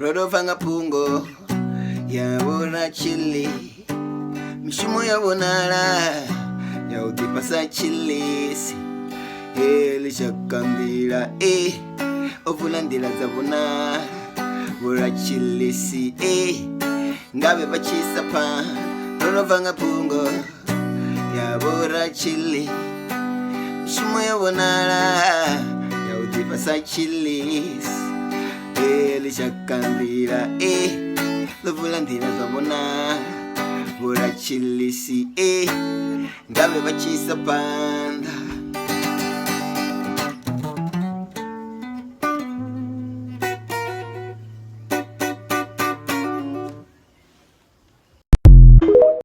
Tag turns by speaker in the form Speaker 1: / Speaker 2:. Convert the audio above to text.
Speaker 1: Rodovanga pungo yabona chili mishumo yabonara yaudipasa chilisi lishakambira ovulandila zabona bora chilisi ngabe bachisapa Rodovanga pungo yabora chili mishumo yabonara yaudipasa chilisi lishakambira lovulandila zabona bora chilisi ngabe bachisapanda